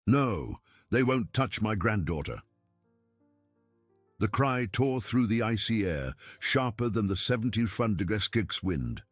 No, they won't touch my granddaughter." The cry tore through the icy air, sharper than the 70 wind.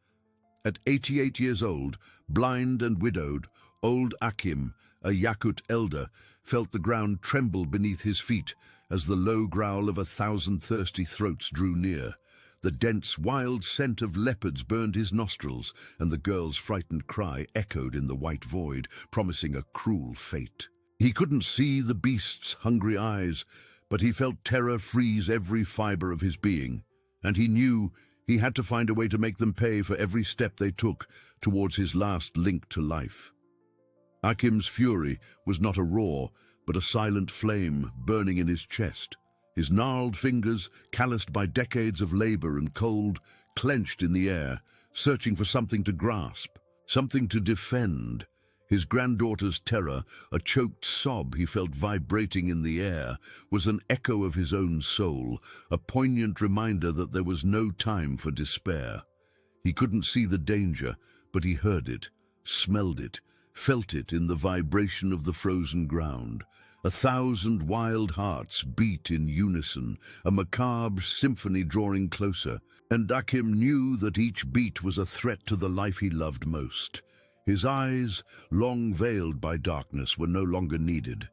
At 88 years old, blind and widowed, old Akim, a YAKUT elder, felt the ground tremble beneath his feet as the low growl of 1,000 thirsty throats drew near. The dense, wild scent of leopards burned his nostrils, and the girl's frightened cry echoed in the white void, promising a cruel fate. He couldn't see the beast's hungry eyes, but he felt terror freeze every fiber of his being, and he knew he had to find a way to make them pay for every step they took towards his last link to life. Akim's fury was not a roar, but a silent flame burning in his chest. His gnarled fingers, calloused by decades of labor and cold, clenched in the air, searching for something to grasp, something to defend. His granddaughter's terror, a choked sob he felt vibrating in the air, was an echo of his own soul, a poignant reminder that there was no time for despair. He couldn't see the danger, but he heard it, smelled it, felt it in the vibration of the frozen ground. 1,000 wild hearts beat in unison, a macabre symphony drawing closer, and Akim knew that each beat was a threat to the life he loved most. His eyes, long veiled by darkness, were no longer needed.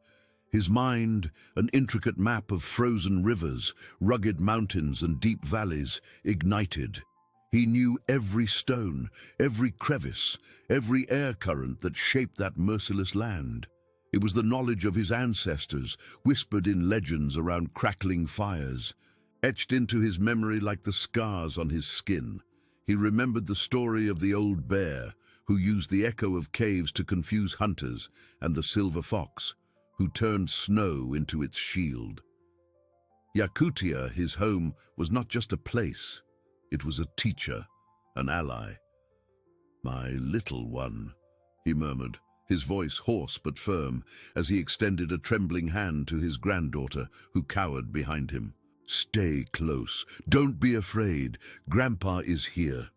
His mind, an intricate map of frozen rivers, rugged mountains and deep valleys, ignited. He knew every stone, every crevice, every air current that shaped that merciless land. It was the knowledge of his ancestors, whispered in legends around crackling fires, etched into his memory like the scars on his skin. He remembered the story of the old bear, who used the echo of caves to confuse hunters, and the silver fox, who turned snow into its shield. Yakutia, his home, was not just a place. It was a teacher, an ally. "My little one," he murmured, his voice hoarse but firm, as he extended a trembling hand to his granddaughter, who cowered behind him. "Stay close. Don't be afraid. Grandpa is here."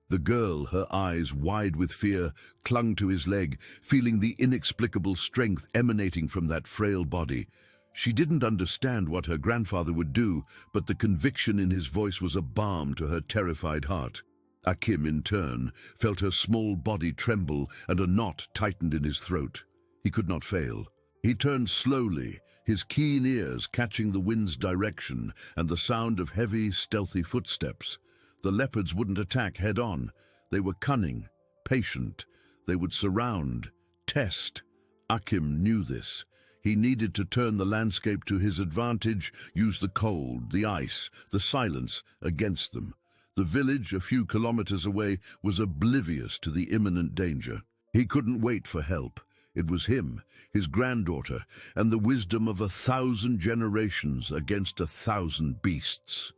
The girl, her eyes wide with fear, clung to his leg, feeling the inexplicable strength emanating from that frail body. She didn't understand what her grandfather would do, but the conviction in his voice was a balm to her terrified heart. Akim, in turn, felt her small body tremble and a knot tightened in his throat. He could not fail. He turned slowly, his keen ears catching the wind's direction and the sound of heavy, stealthy footsteps. The leopards wouldn't attack head-on. They were cunning, patient. They would surround, test. Akim knew this. He needed to turn the landscape to his advantage, use the cold, the ice, the silence against them. The village, a few kilometers away, was oblivious to the imminent danger. He couldn't wait for help. It was him, his granddaughter, and the wisdom of 1,000 generations against 1,000 beasts.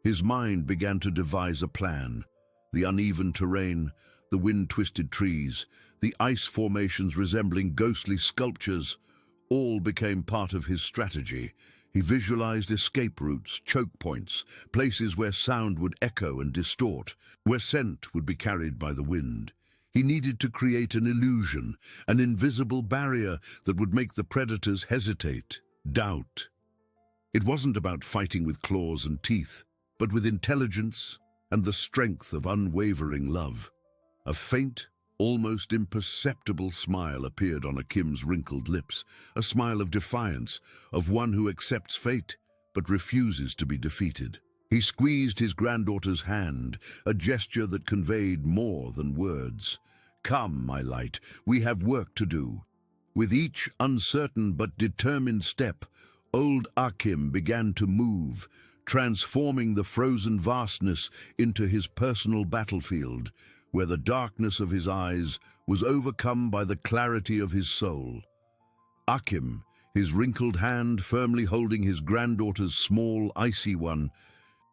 His mind began to devise a plan. The uneven terrain, the wind-twisted trees, the ice formations resembling ghostly sculptures, all became part of his strategy. He visualized escape routes, choke points, places where sound would echo and distort, where scent would be carried by the wind. He needed to create an illusion, an invisible barrier that would make the predators hesitate, doubt. It wasn't about fighting with claws and teeth, but with intelligence and the strength of unwavering love. A faint, almost imperceptible smile appeared on Akim's wrinkled lips, a smile of defiance, of one who accepts fate but refuses to be defeated. He squeezed his granddaughter's hand, a gesture that conveyed more than words. "Come, my light, we have work to do." With each uncertain but determined step, old Akim began to move, transforming the frozen vastness into his personal battlefield, where the darkness of his eyes was overcome by the clarity of his soul. Akim, his wrinkled hand firmly holding his granddaughter's small, icy one,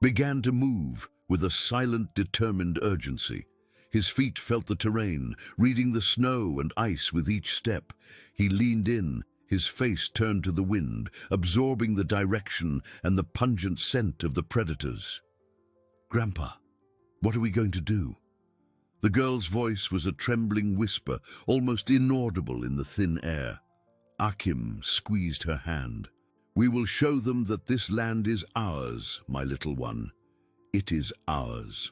began to move with a silent, determined urgency. His feet felt the terrain, reading the snow and ice with each step. He leaned in, his face turned to the wind, absorbing the direction and the pungent scent of the predators. "Grandpa, what are we going to do?" The girl's voice was a trembling whisper, almost inaudible in the thin air. Akim squeezed her hand. "We will show them that this land is ours, my little one. It is ours."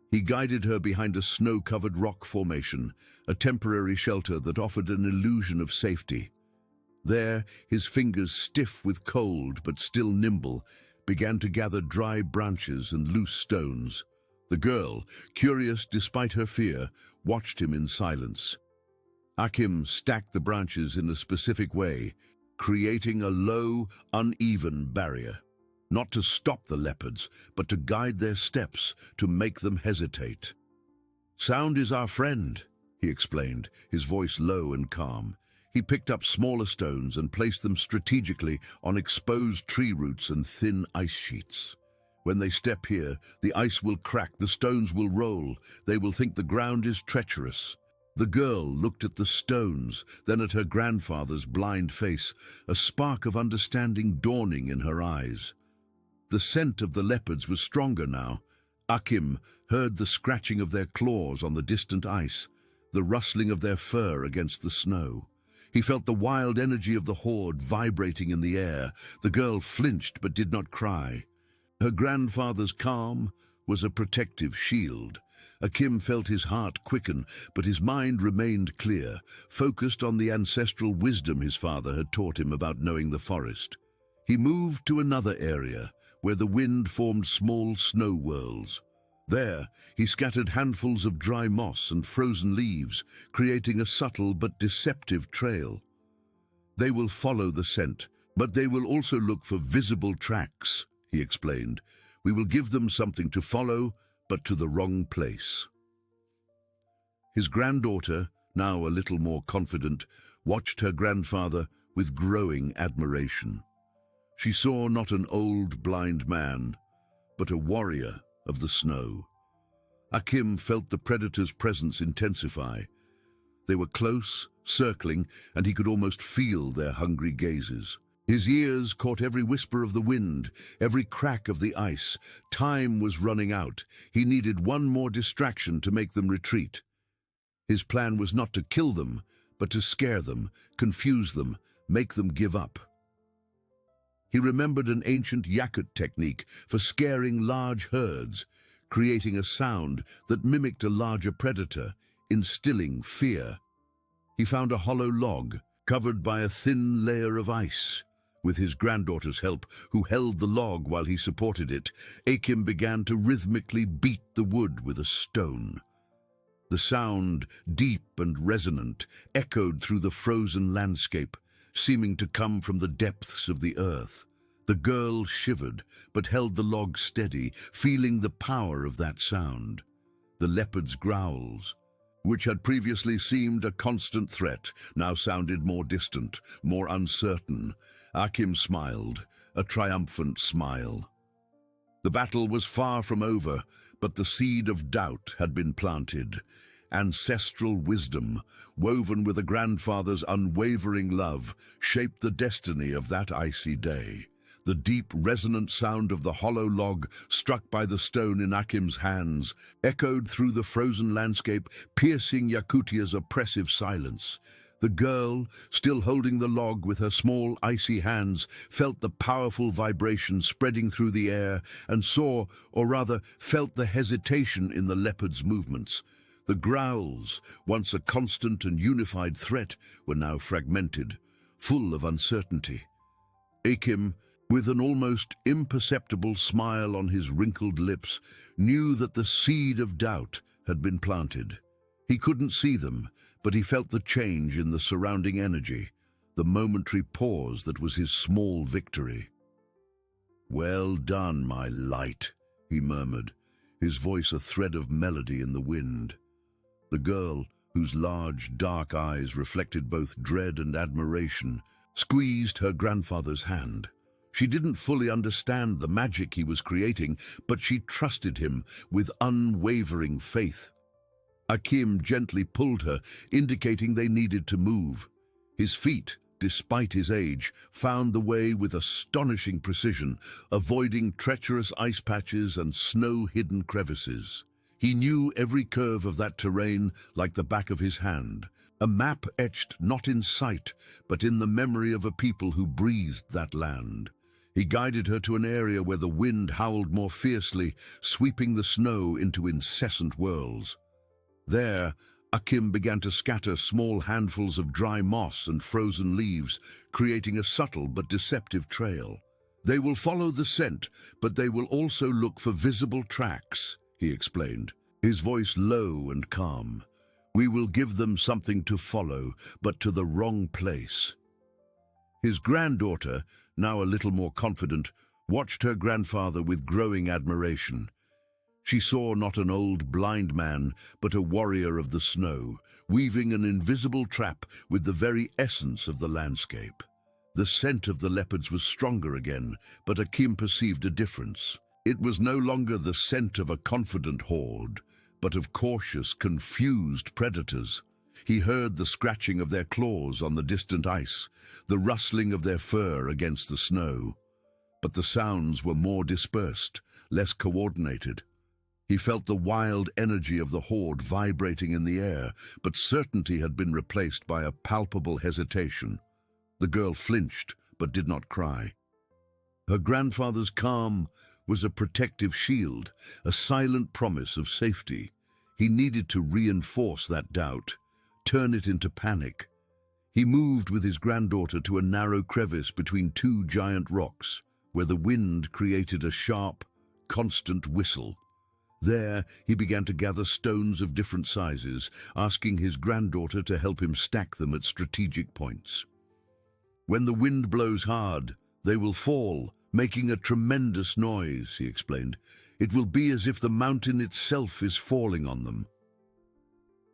He guided her behind a snow-covered rock formation, a temporary shelter that offered an illusion of safety. There, his fingers stiff with cold but still nimble, began to gather dry branches and loose stones. The girl, curious despite her fear, watched him in silence. Akim stacked the branches in a specific way, creating a low, uneven barrier. Not to stop the leopards, but to guide their steps, to make them hesitate. "Sound is our friend," he explained, his voice low and calm. He picked up smaller stones and placed them strategically on exposed tree roots and thin ice sheets. "When they step here, the ice will crack, the stones will roll. They will think the ground is treacherous." The girl looked at the stones, then at her grandfather's blind face, a spark of understanding dawning in her eyes. The scent of the leopards was stronger now. Akim heard the scratching of their claws on the distant ice, the rustling of their fur against the snow. He felt the wild energy of the horde vibrating in the air. The girl flinched but did not cry. Her grandfather's calm was a protective shield. Akim felt his heart quicken, but his mind remained clear, focused on the ancestral wisdom his father had taught him about knowing the forest. He moved to another area, where the wind formed small snow whirls. There, he scattered handfuls of dry moss and frozen leaves, creating a subtle but deceptive trail. "They will follow the scent, but they will also look for visible tracks," he explained. "We will give them something to follow, but to the wrong place." His granddaughter, now a little more confident, watched her grandfather with growing admiration. She saw not an old, blind man, but a warrior of the snow. Akim felt the predator's presence intensify. They were close, circling, and he could almost feel their hungry gazes. His ears caught every whisper of the wind, every crack of the ice. Time was running out. He needed one more distraction to make them retreat. His plan was not to kill them, but to scare them, confuse them, make them give up. He remembered an ancient YAKUT technique for scaring large herds, creating a sound that mimicked a larger predator, instilling fear. He found a hollow log, covered by a thin layer of ice. With his granddaughter's help, who held the log while he supported it, Akim began to rhythmically beat the wood with a stone. The sound, deep and resonant, echoed through the frozen landscape, seeming to come from the depths of the earth. The girl shivered, but held the log steady, feeling the power of that sound. The leopard's growls, which had previously seemed a constant threat, now sounded more distant, more uncertain. Akim smiled, a triumphant smile. The battle was far from over, but the seed of doubt had been planted. Ancestral wisdom, woven with a grandfather's unwavering love, shaped the destiny of that icy day. The deep, resonant sound of the hollow log struck by the stone in Akim's hands echoed through the frozen landscape, piercing Yakutia's oppressive silence. The girl, still holding the log with her small, icy hands, felt the powerful vibration spreading through the air and saw, or rather felt the hesitation in the leopard's movements. The growls, once a constant and unified threat, were now fragmented, full of uncertainty. Akim, with an almost imperceptible smile on his wrinkled lips, knew that the seed of doubt had been planted. He couldn't see them, but he felt the change in the surrounding energy, the momentary pause that was his small victory. "Well done, my light," he murmured, his voice a thread of melody in the wind. The girl, whose large, dark eyes reflected both dread and admiration, squeezed her grandfather's hand. She didn't fully understand the magic he was creating, but she trusted him with unwavering faith. Akim gently pulled her, indicating they needed to move. His feet, despite his age, found the way with astonishing precision, avoiding treacherous ice patches and snow-hidden crevices. He knew every curve of that terrain like the back of his hand, A map etched not in sight, but in the memory of a people who breathed that land. He guided her to an area where the wind howled more fiercely, sweeping the snow into incessant whirls. There, Akim began to scatter small handfuls of dry moss and frozen leaves, creating a subtle but deceptive trail. "They will follow the scent, but they will also look for visible tracks," he explained, his voice low and calm. "We will give them something to follow, but to the wrong place." His granddaughter, now a little more confident, watched her grandfather with growing admiration. She saw not an old blind man, but a warrior of the snow, weaving an invisible trap with the very essence of the landscape. The scent of the leopards was stronger again, but Akim perceived a difference. It was no longer the scent of a confident horde, but of cautious, confused predators. He heard the scratching of their claws on the distant ice, the rustling of their fur against the snow. But the sounds were more dispersed, less coordinated. He felt the wild energy of the horde vibrating in the air, but certainty had been replaced by a palpable hesitation. The girl flinched, but did not cry. Her grandfather's calm was a protective shield, a silent promise of safety. He needed to reinforce that doubt, turn it into panic. He moved with his granddaughter to a narrow crevice between two giant rocks, where the wind created a sharp, constant whistle. There, he began to gather stones of different sizes, asking his granddaughter to help him stack them at strategic points. "When the wind blows hard, they will fall, making a tremendous noise," he explained. "It will be as if the mountain itself is falling on them."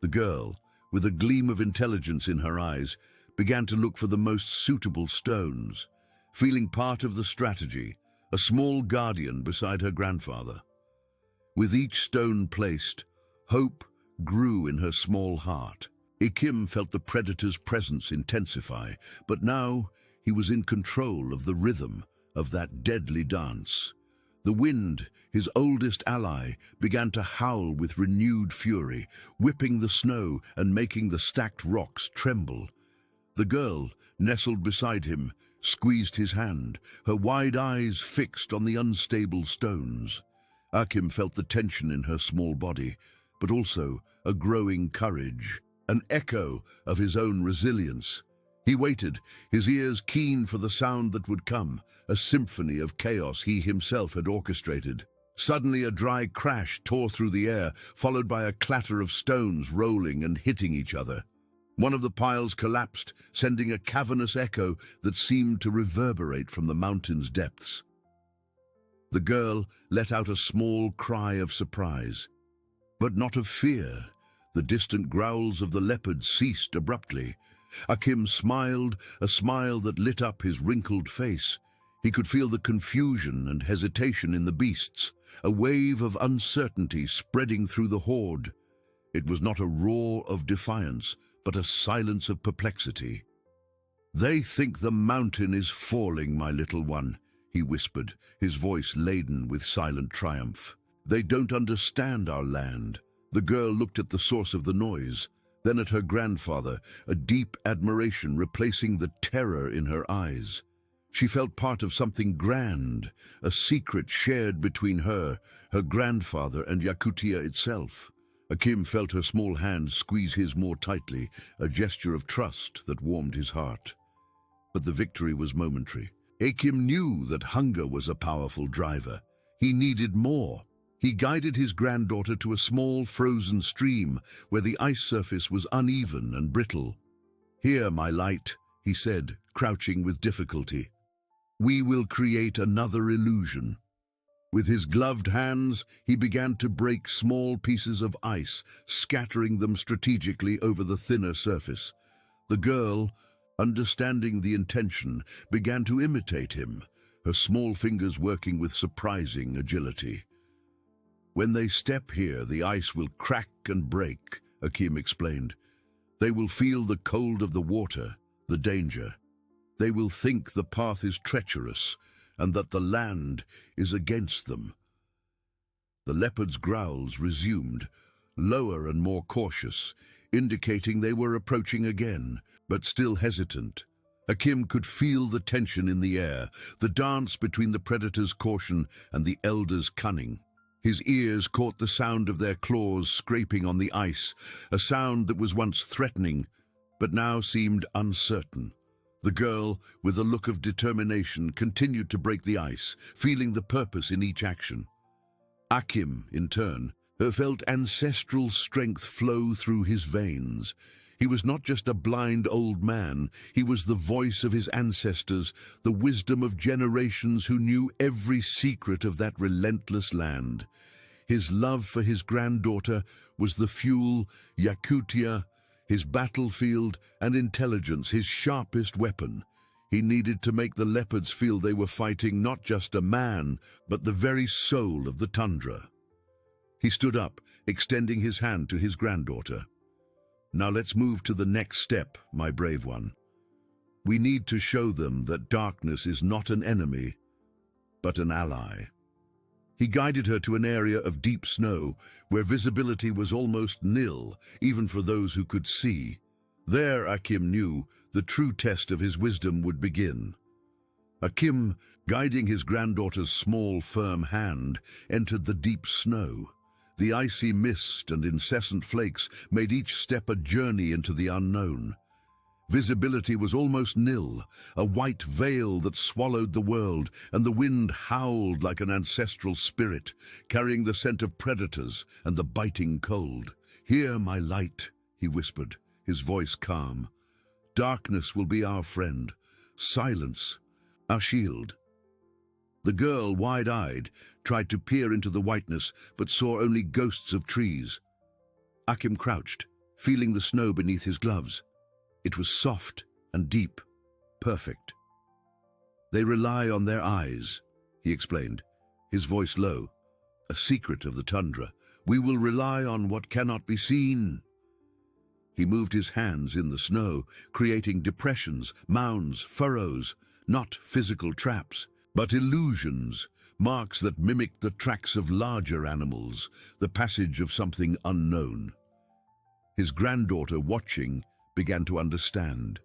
The girl, with a gleam of intelligence in her eyes, began to look for the most suitable stones, feeling part of the strategy, a small guardian beside her grandfather. With each stone placed, hope grew in her small heart. Akim felt the predator's presence intensify, but now he was in control of the rhythm of that deadly dance. The wind, his oldest ally, began to howl with renewed fury, whipping the snow and making the stacked rocks tremble. The girl, nestled beside him, squeezed his hand, her wide eyes fixed on the unstable stones. Akim felt the tension in her small body, but also a growing courage, an echo of his own resilience. He waited, his ears keen for the sound that would come, a symphony of chaos he himself had orchestrated. Suddenly a dry crash tore through the air, followed by a clatter of stones rolling and hitting each other. One of the piles collapsed, sending a cavernous echo that seemed to reverberate from the mountain's depths. The girl let out a small cry of surprise, but not of fear. The distant growls of the leopard ceased abruptly. Akim smiled, a smile that lit up his wrinkled face. He could feel the confusion and hesitation in the beasts, a wave of uncertainty spreading through the horde. It was not a roar of defiance, but a silence of perplexity. "They think the mountain is falling, my little one," he whispered, his voice laden with silent triumph. "They don't understand our land." The girl looked at the source of the noise, then at her grandfather, a deep admiration replacing the terror in her eyes. She felt part of something grand, a secret shared between her grandfather, and Yakutia itself. Akim felt her small hand squeeze his more tightly, a gesture of trust that warmed his heart. But the victory was momentary. Akim knew that hunger was a powerful driver. He needed more. He guided his granddaughter to a small frozen stream where the ice surface was uneven and brittle. "Here, my light," he said, crouching with difficulty. "We will create another illusion." With his gloved hands, he began to break small pieces of ice, scattering them strategically over the thinner surface. The girl, understanding the intention, began to imitate him, her small fingers working with surprising agility. "When they step here, the ice will crack and break," Akim explained. "They will feel the cold of the water, the danger. They will think the path is treacherous and that the land is against them." The leopard's growls resumed, lower and more cautious, indicating they were approaching again, but still hesitant. Akim could feel the tension in the air, the dance between the predator's caution and the elder's cunning. His ears caught the sound of their claws scraping on the ice, a sound that was once threatening, but now seemed uncertain. The girl, with a look of determination, continued to break the ice, feeling the purpose in each action. Akim, in turn, felt ancestral strength flow through his veins. He was not just a blind old man, he was the voice of his ancestors, the wisdom of generations who knew every secret of that relentless land. His love for his granddaughter was the fuel, YAKUT, his battlefield, and intelligence, his sharpest weapon. He needed to make the leopards feel they were fighting not just a man, but the very soul of the tundra. He stood up, extending his hand to his granddaughter. "Now let's move to the next step, my brave one. We need to show them that darkness is not an enemy, but an ally." He guided her to an area of deep snow, where visibility was almost nil, even for those who could see. There, Akim knew, the true test of his wisdom would begin. Akim, guiding his granddaughter's small, firm hand, entered the deep snow. The icy mist and incessant flakes made each step a journey into the unknown. Visibility was almost nil, a white veil that swallowed the world, and the wind howled like an ancestral spirit, carrying the scent of predators and the biting cold. "Hear my light," he whispered, his voice calm. "Darkness will be our friend, silence, our shield." The girl, wide-eyed, tried to peer into the whiteness, but saw only ghosts of trees. Akim crouched, feeling the snow beneath his gloves. It was soft and deep, perfect. "They rely on their eyes," he explained, his voice low. "A secret of the tundra. We will rely on what cannot be seen." He moved his hands in the snow, creating depressions, mounds, furrows, not physical traps, but illusions, marks that mimicked the tracks of larger animals, the passage of something unknown. His granddaughter, watching, began to understand.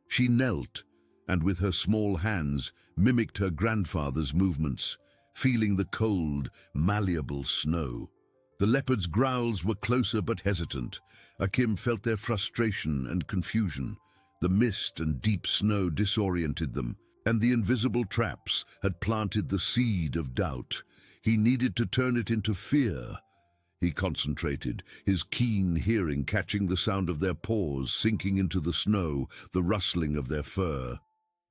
She knelt, and with her small hands mimicked her grandfather's movements, feeling the cold, malleable snow. The leopards' growls were closer but hesitant. Akim felt their frustration and confusion. The mist and deep snow disoriented them, and the invisible traps had planted the seed of doubt. He needed to turn it into fear. He concentrated, his keen hearing catching the sound of their paws sinking into the snow, the rustling of their fur.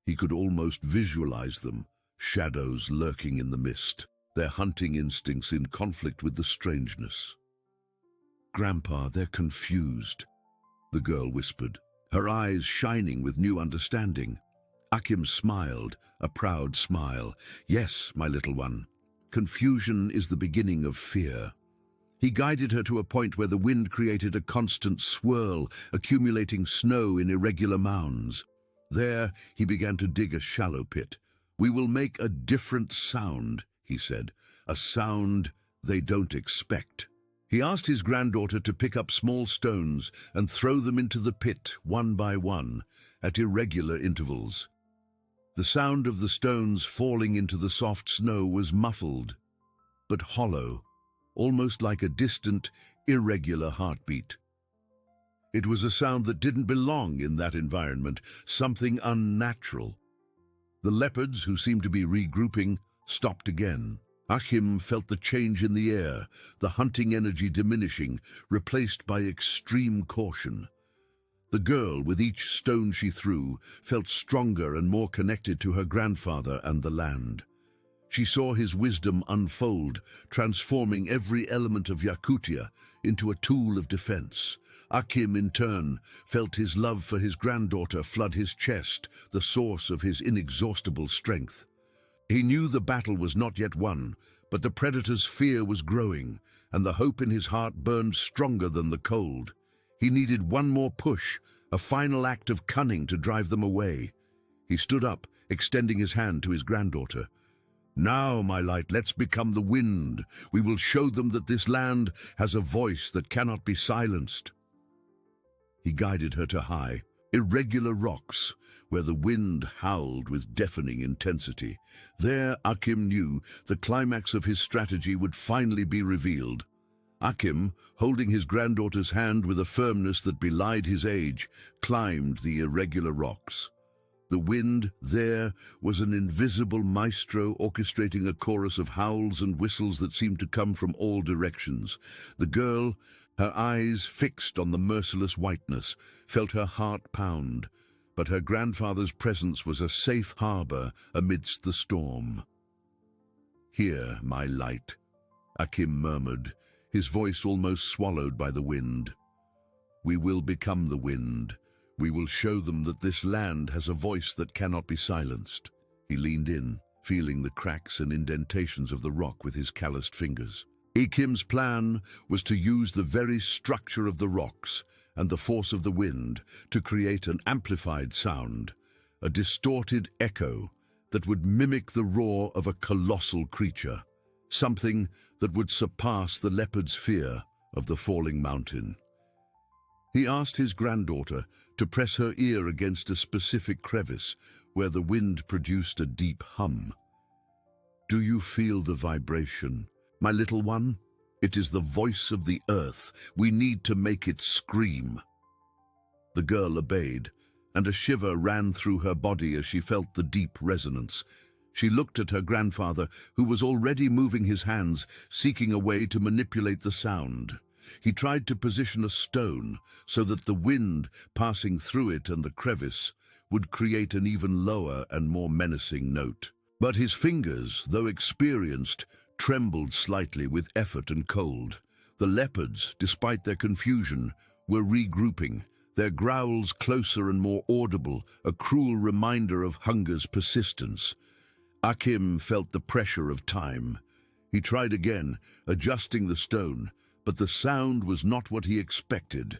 He could almost visualize them, shadows lurking in the mist, their hunting instincts in conflict with the strangeness. "Grandpa, they're confused," the girl whispered, her eyes shining with new understanding. Akim smiled, a proud smile. "Yes, my little one. Confusion is the beginning of fear." He guided her to a point where the wind created a constant swirl, accumulating snow in irregular mounds. There, he began to dig a shallow pit. "We will make a different sound," he said, "a sound they don't expect." He asked his granddaughter to pick up small stones and throw them into the pit, one by one, at irregular intervals. The sound of the stones falling into the soft snow was muffled, but hollow, almost like a distant, irregular heartbeat. It was a sound that didn't belong in that environment, something unnatural. The leopards, who seemed to be regrouping, stopped again. Akim felt the change in the air, the hunting energy diminishing, replaced by extreme caution. The girl, with each stone she threw, felt stronger and more connected to her grandfather and the land. She saw his wisdom unfold, transforming every element of YAKUT into a tool of defense. Akim, in turn, felt his love for his granddaughter flood his chest, the source of his inexhaustible strength. He knew the battle was not yet won, but the predator's fear was growing, and the hope in his heart burned stronger than the cold. He needed one more push, a final act of cunning to drive them away. He stood up, extending his hand to his granddaughter. "Now, my light, let's become the wind. We will show them that this land has a voice that cannot be silenced." He guided her to high, irregular rocks, where the wind howled with deafening intensity. There, Akim knew the climax of his strategy would finally be revealed. Akim, holding his granddaughter's hand with a firmness that belied his age, climbed the irregular rocks. The wind there was an invisible maestro orchestrating a chorus of howls and whistles that seemed to come from all directions. The girl, her eyes fixed on the merciless whiteness, felt her heart pound, but her grandfather's presence was a safe harbor amidst the storm. "Here, my light," Akim murmured, his voice almost swallowed by the wind. "We will become the wind. We will show them that this land has a voice that cannot be silenced." He leaned in, feeling the cracks and indentations of the rock with his calloused fingers. Akim's plan was to use the very structure of the rocks and the force of the wind to create an amplified sound, a distorted echo that would mimic the roar of a colossal creature, something that would surpass the leopard's fear of the falling mountain. He asked his granddaughter to press her ear against a specific crevice where the wind produced a deep hum. "Do you feel the vibration, my little one? It is the voice of the earth. We need to make it scream." The girl obeyed, and a shiver ran through her body as she felt the deep resonance. She looked at her grandfather, who was already moving his hands, seeking a way to manipulate the sound. He tried to position a stone so that the wind passing through it and the crevice would create an even lower and more menacing note. But his fingers, though experienced, trembled slightly with effort and cold. The leopards, despite their confusion, were regrouping, their growls closer and more audible, a cruel reminder of hunger's persistence. Akim felt the pressure of time. He tried again, adjusting the stone, but the sound was not what he expected.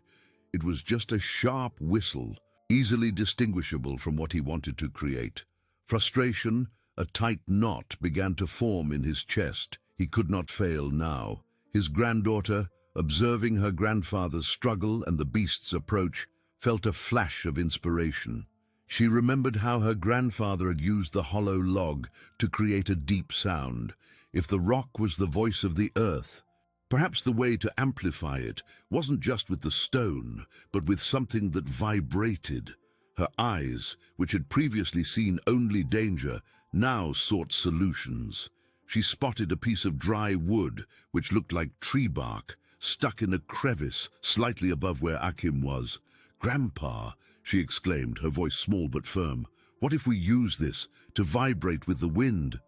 It was just a sharp whistle, easily distinguishable from what he wanted to create. Frustration, a tight knot, began to form in his chest. He could not fail now. His granddaughter, observing her grandfather's struggle and the beast's approach, felt a flash of inspiration. She remembered how her grandfather had used the hollow log to create a deep sound. If the rock was the voice of the earth, perhaps the way to amplify it wasn't just with the stone, but with something that vibrated. Her eyes, which had previously seen only danger, now sought solutions. She spotted a piece of dry wood, which looked like tree bark, stuck in a crevice slightly above where Akim was. "Grandpa," she exclaimed, her voice small but firm, "what if we use this to vibrate with the wind?"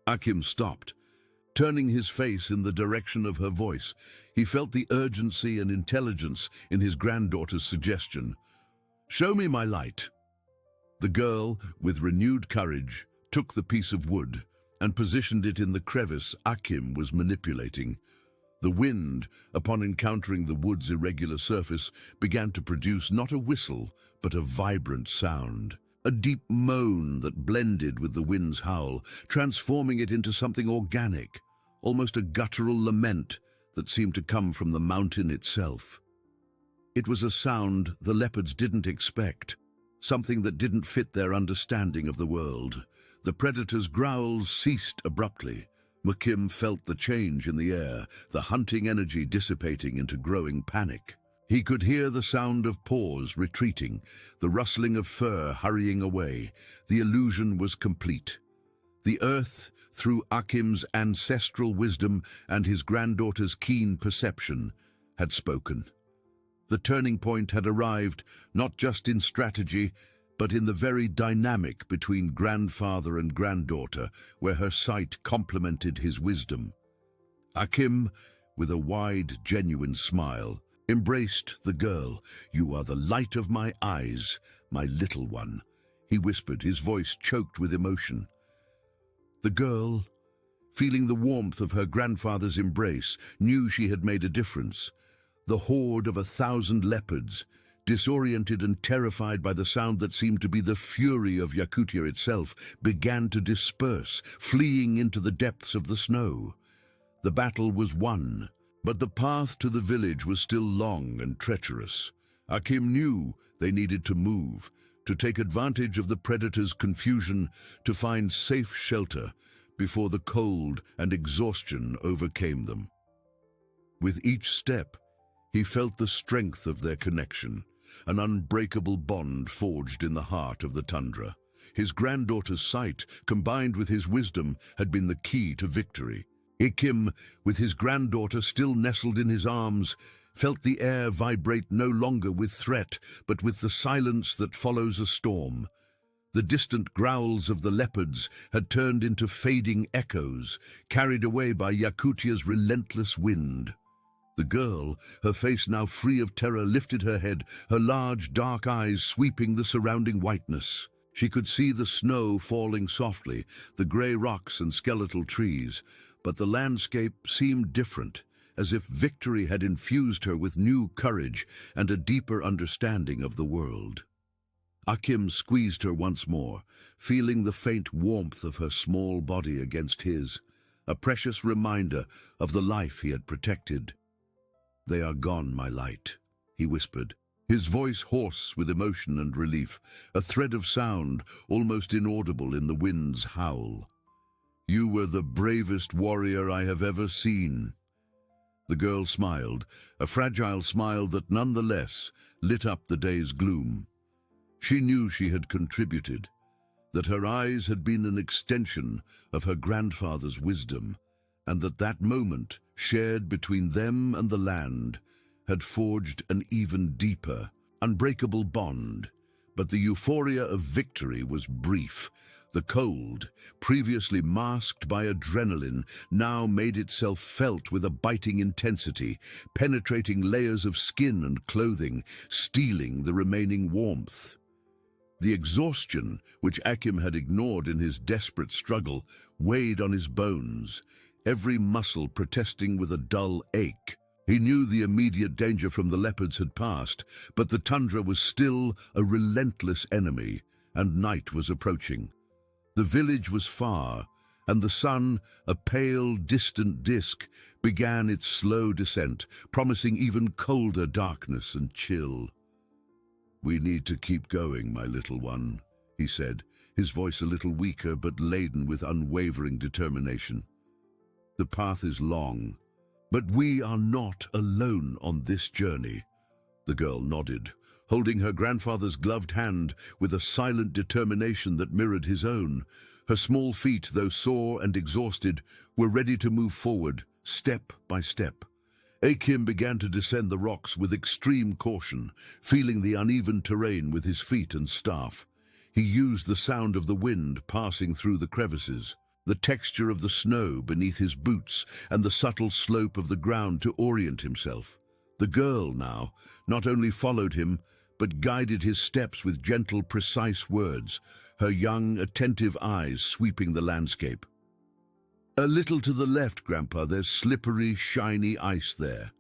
Akim stopped, turning his face in the direction of her voice. He felt the urgency and intelligence in his granddaughter's suggestion. "Show me my light." The girl, with renewed courage, took the piece of wood and positioned it in the crevice Akim was manipulating. The wind, upon encountering the wood's irregular surface, began to produce not a whistle, but a vibrant sound. A deep moan that blended with the wind's howl, transforming it into something organic, almost a guttural lament that seemed to come from the mountain itself. It was a sound the leopards didn't expect, something that didn't fit their understanding of the world. The predator's growls ceased abruptly. Akim felt the change in the air, the hunting energy dissipating into growing panic. He could hear the sound of paws retreating, the rustling of fur hurrying away. The illusion was complete. The earth, through Akim's ancestral wisdom and his granddaughter's keen perception, had spoken. The turning point had arrived, not just in strategy, but in the very dynamic between grandfather and granddaughter, where her sight complemented his wisdom. Akim, with a wide, genuine smile, embraced the girl. "You are the light of my eyes, my little one," he whispered, his voice choked with emotion. The girl, feeling the warmth of her grandfather's embrace, knew she had made a difference. The horde of 1,000 leopards, disoriented and terrified by the sound that seemed to be the fury of Yakutia itself, began to disperse, fleeing into the depths of the snow. The battle was won, but the path to the village was still long and treacherous. Akim knew they needed to move, to take advantage of the predator's confusion, to find safe shelter before the cold and exhaustion overcame them. With each step, he felt the strength of their connection, an unbreakable bond forged in the heart of the tundra. His granddaughter's sight, combined with his wisdom, had been the key to victory. Akim, with his granddaughter still nestled in his arms, felt the air vibrate no longer with threat, but with the silence that follows a storm. The distant growls of the leopards had turned into fading echoes, carried away by YAKUT's relentless wind. The girl, her face now free of terror, lifted her head, her large dark eyes sweeping the surrounding whiteness. She could see the snow falling softly, the grey rocks and skeletal trees, but the landscape seemed different, as if victory had infused her with new courage and a deeper understanding of the world. Akim squeezed her once more, feeling the faint warmth of her small body against his, a precious reminder of the life he had protected. "They are gone, my light," he whispered, his voice hoarse with emotion and relief, a thread of sound almost inaudible in the wind's howl. "You were the bravest warrior I have ever seen." The girl smiled, a fragile smile that nonetheless lit up the day's gloom. She knew she had contributed, that her eyes had been an extension of her grandfather's wisdom, and that moment, shared between them and the land, had forged an even deeper, unbreakable bond. But the euphoria of victory was brief. The cold, previously masked by adrenaline, now made itself felt with a biting intensity, penetrating layers of skin and clothing, stealing the remaining warmth. The exhaustion, which Akim had ignored in his desperate struggle, weighed on his bones, every muscle protesting with a dull ache. He knew the immediate danger from the leopards had passed, but the tundra was still a relentless enemy, and night was approaching. The village was far, and the sun, a pale, distant disk, began its slow descent, promising even colder darkness and chill. "We need to keep going, my little one," he said, his voice a little weaker but laden with unwavering determination. "The path is long, but we are not alone on this journey." The girl nodded, holding her grandfather's gloved hand with a silent determination that mirrored his own. Her small feet, though sore and exhausted, were ready to move forward, step by step. Akim began to descend the rocks with extreme caution, feeling the uneven terrain with his feet and staff. He used the sound of the wind passing through the crevices, the texture of the snow beneath his boots, and the subtle slope of the ground to orient himself. The girl now not only followed him, but guided his steps with gentle, precise words, her young, attentive eyes sweeping the landscape. "A little to the left, Grandpa, there's slippery, shiny ice there.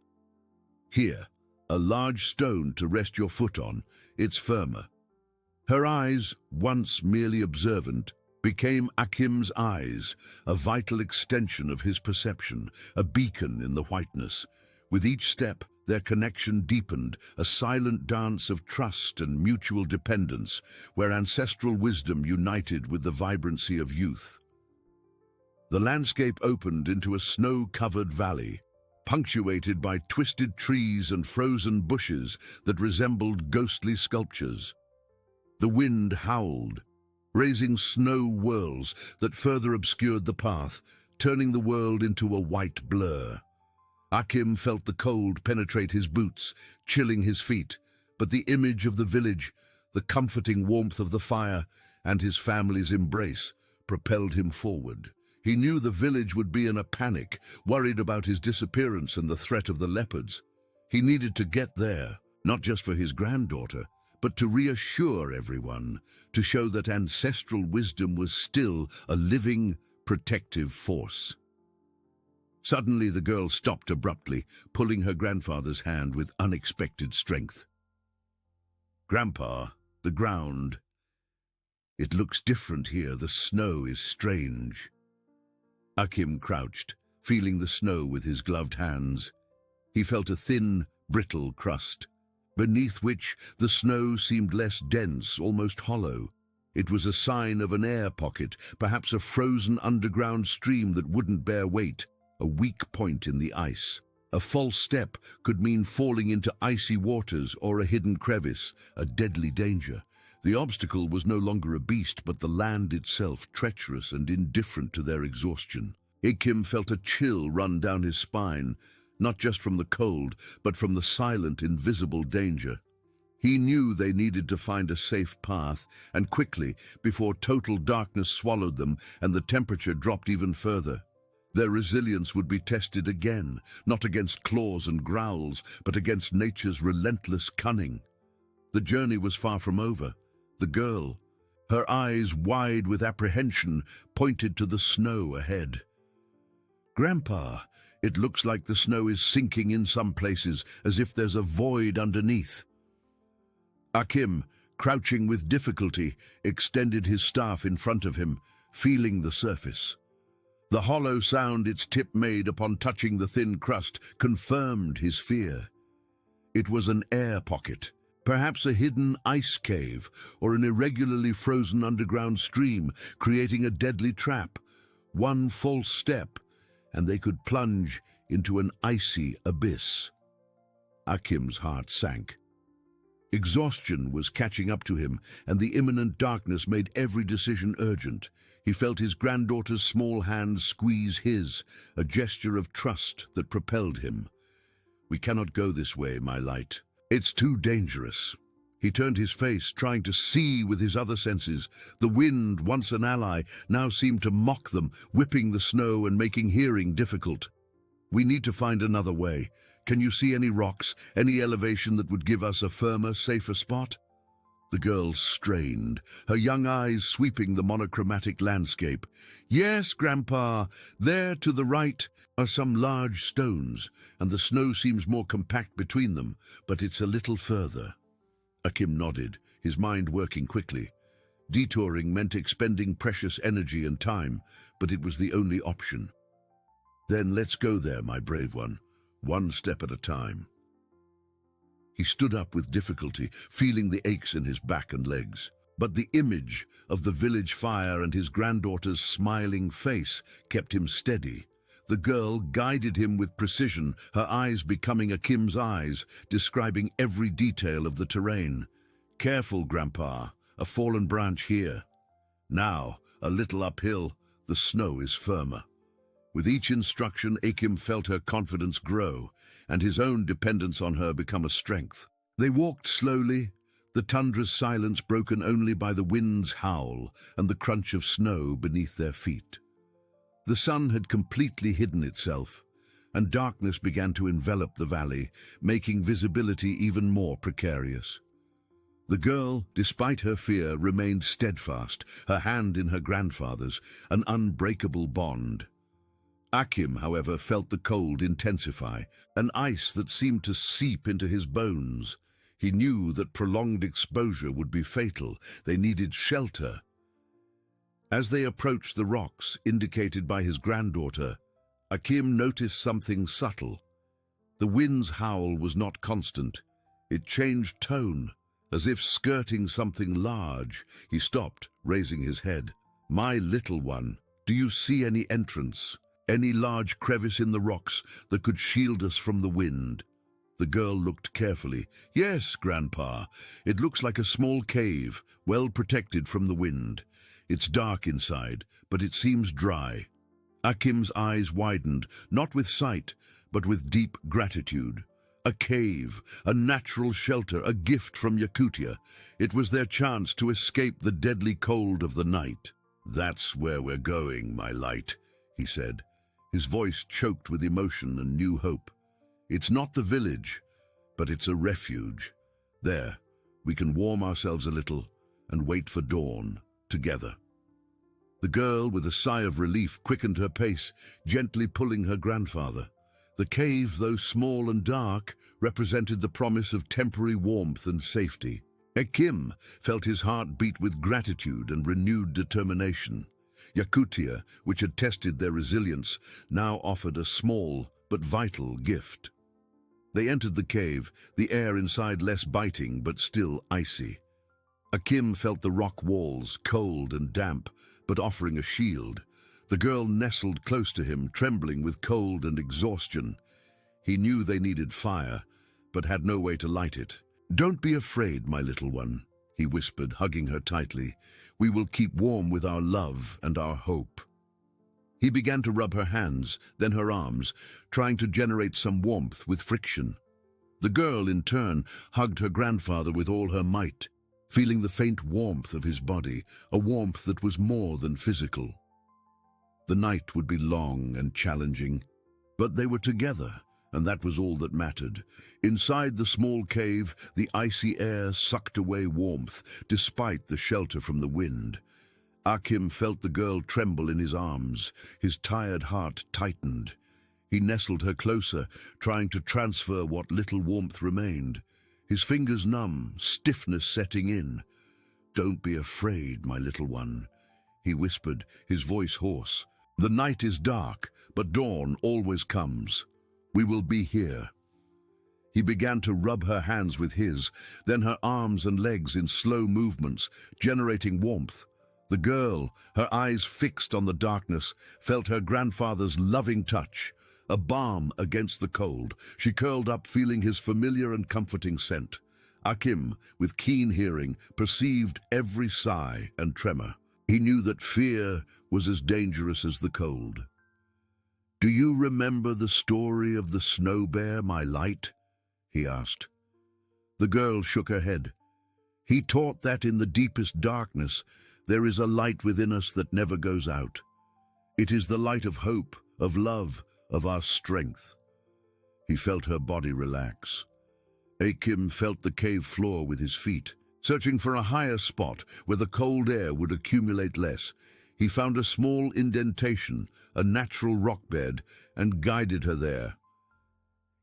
Here, a large stone to rest your foot on, it's firmer." Her eyes, once merely observant, became Akim's eyes, a vital extension of his perception, a beacon in the whiteness. With each step, their connection deepened, a silent dance of trust and mutual dependence, where ancestral wisdom united with the vibrancy of youth. The landscape opened into a snow-covered valley, punctuated by twisted trees and frozen bushes that resembled ghostly sculptures. The wind howled, raising snow whirls that further obscured the path, turning the world into a white blur. Akim felt the cold penetrate his boots, chilling his feet, but the image of the village, the comforting warmth of the fire, and his family's embrace propelled him forward. He knew the village would be in a panic, worried about his disappearance and the threat of the leopards. He needed to get there, not just for his granddaughter, but to reassure everyone, to show that ancestral wisdom was still a living, protective force. Suddenly the girl stopped abruptly, pulling her grandfather's hand with unexpected strength. "Grandpa, the ground. It looks different here. The snow is strange." Akim crouched, feeling the snow with his gloved hands. He felt a thin, brittle crust, beneath which the snow seemed less dense, almost hollow. It was a sign of an air pocket, perhaps a frozen underground stream that wouldn't bear weight, a weak point in the ice. A false step could mean falling into icy waters or a hidden crevice, a deadly danger. The obstacle was no longer a beast, but the land itself, treacherous and indifferent to their exhaustion. Akim felt a chill run down his spine, not just from the cold, but from the silent, invisible danger. He knew they needed to find a safe path, and quickly, before total darkness swallowed them and the temperature dropped even further. Their resilience would be tested again, not against claws and growls, but against nature's relentless cunning. The journey was far from over. The girl, her eyes wide with apprehension, pointed to the snow ahead. "Grandpa, it looks like the snow is sinking in some places, as if there's a void underneath." Akim, crouching with difficulty, extended his staff in front of him, feeling the surface. The hollow sound its tip made upon touching the thin crust confirmed his fear. It was an air pocket, perhaps a hidden ice cave or an irregularly frozen underground stream, creating a deadly trap. One false step, and they could plunge into an icy abyss. Akim's heart sank. Exhaustion was catching up to him, and the imminent darkness made every decision urgent. He felt his granddaughter's small hand squeeze his, a gesture of trust that propelled him. "We cannot go this way, my light. It's too dangerous." He turned his face, trying to see with his other senses. The wind, once an ally, now seemed to mock them, whipping the snow and making hearing difficult. "We need to find another way. Can you see any rocks, any elevation that would give us a firmer, safer spot?" The girl strained, her young eyes sweeping the monochromatic landscape. "Yes, Grandpa, there to the right are some large stones, and the snow seems more compact between them, but it's a little further." Akim nodded, his mind working quickly. Detouring meant expending precious energy and time, but it was the only option. "Then let's go there, my brave one step at a time." He stood up with difficulty, feeling the aches in his back and legs. But the image of the village fire and his granddaughter's smiling face kept him steady. The girl guided him with precision, her eyes becoming Akim's eyes, describing every detail of the terrain. "Careful, Grandpa, a fallen branch here. Now, a little uphill, the snow is firmer." With each instruction, Akim felt her confidence grow, and his own dependence on her become a strength. They walked slowly, the tundra's silence broken only by the wind's howl and the crunch of snow beneath their feet. The sun had completely hidden itself, and darkness began to envelop the valley, making visibility even more precarious. The girl, despite her fear, remained steadfast, her hand in her grandfather's, an unbreakable bond. Akim, however, felt the cold intensify, an ice that seemed to seep into his bones. He knew that prolonged exposure would be fatal. They needed shelter. As they approached the rocks, indicated by his granddaughter, Akim noticed something subtle. The wind's howl was not constant. It changed tone, as if skirting something large. He stopped, raising his head. "My little one, do you see any entrance? Any large crevice in the rocks that could shield us from the wind?" The girl looked carefully. "Yes, Grandpa. It looks like a small cave, well protected from the wind. It's dark inside, but it seems dry." Akim's eyes widened, not with sight, but with deep gratitude. A cave, a natural shelter, a gift from Yakutia. It was their chance to escape the deadly cold of the night. "That's where we're going, my light," he said, his voice choked with emotion and new hope. "It's not the village, but it's a refuge. There, we can warm ourselves a little and wait for dawn, together." The girl, with a sigh of relief, quickened her pace, gently pulling her grandfather. The cave, though small and dark, represented the promise of temporary warmth and safety. Akim felt his heart beat with gratitude and renewed determination. Yakutia, which had tested their resilience, now offered a small but vital gift. They entered the cave, the air inside less biting but still icy. Akim felt the rock walls, cold and damp, but offering a shield. The girl nestled close to him, trembling with cold and exhaustion. He knew they needed fire, but had no way to light it. "Don't be afraid, my little one," he whispered, hugging her tightly. "We will keep warm with our love and our hope." He began to rub her hands, then her arms, trying to generate some warmth with friction. The girl, in turn, hugged her grandfather with all her might, feeling the faint warmth of his body, a warmth that was more than physical. The night would be long and challenging, but they were together, and that was all that mattered. Inside the small cave, the icy air sucked away warmth, despite the shelter from the wind. Akim felt the girl tremble in his arms. His tired heart tightened. He nestled her closer, trying to transfer what little warmth remained. His fingers numb, stiffness setting in. "Don't be afraid, my little one," he whispered, his voice hoarse. "The night is dark, but dawn always comes. We will be here." He began to rub her hands with his, then her arms and legs in slow movements, generating warmth. The girl, her eyes fixed on the darkness, felt her grandfather's loving touch, a balm against the cold. She curled up, feeling his familiar and comforting scent. Akim, with keen hearing, perceived every sigh and tremor. He knew that fear was as dangerous as the cold. "Do you remember the story of the snow bear, my light?" he asked. The girl shook her head. "He taught that in the deepest darkness, there is a light within us that never goes out. It is the light of hope, of love, of our strength." He felt her body relax. Akim felt the cave floor with his feet. Searching for a higher spot where the cold air would accumulate less, he found a small indentation, a natural rock bed, and guided her there.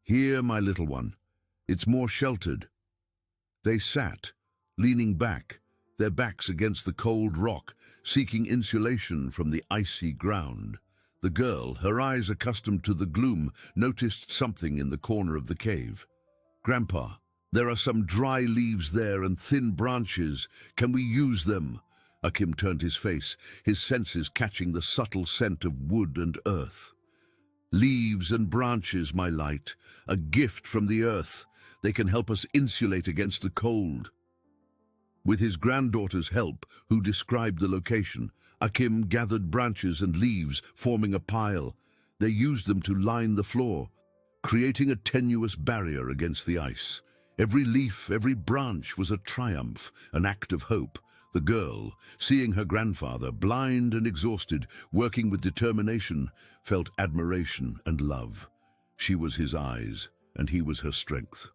"Here, my little one. It's more sheltered." They sat, leaning back, their backs against the cold rock, seeking insulation from the icy ground. The girl, her eyes accustomed to the gloom, noticed something in the corner of the cave. "Grandpa, there are some dry leaves there and thin branches. Can we use them?" Akim turned his face, his senses catching the subtle scent of wood and earth. "Leaves and branches, my light, a gift from the earth. They can help us insulate against the cold." With his granddaughter's help, who described the location, Akim gathered branches and leaves, forming a pile. They used them to line the floor, creating a tenuous barrier against the ice. Every leaf, every branch was a triumph, an act of hope. The girl, seeing her grandfather, blind and exhausted, working with determination, felt admiration and love. She was his eyes, and he was her strength.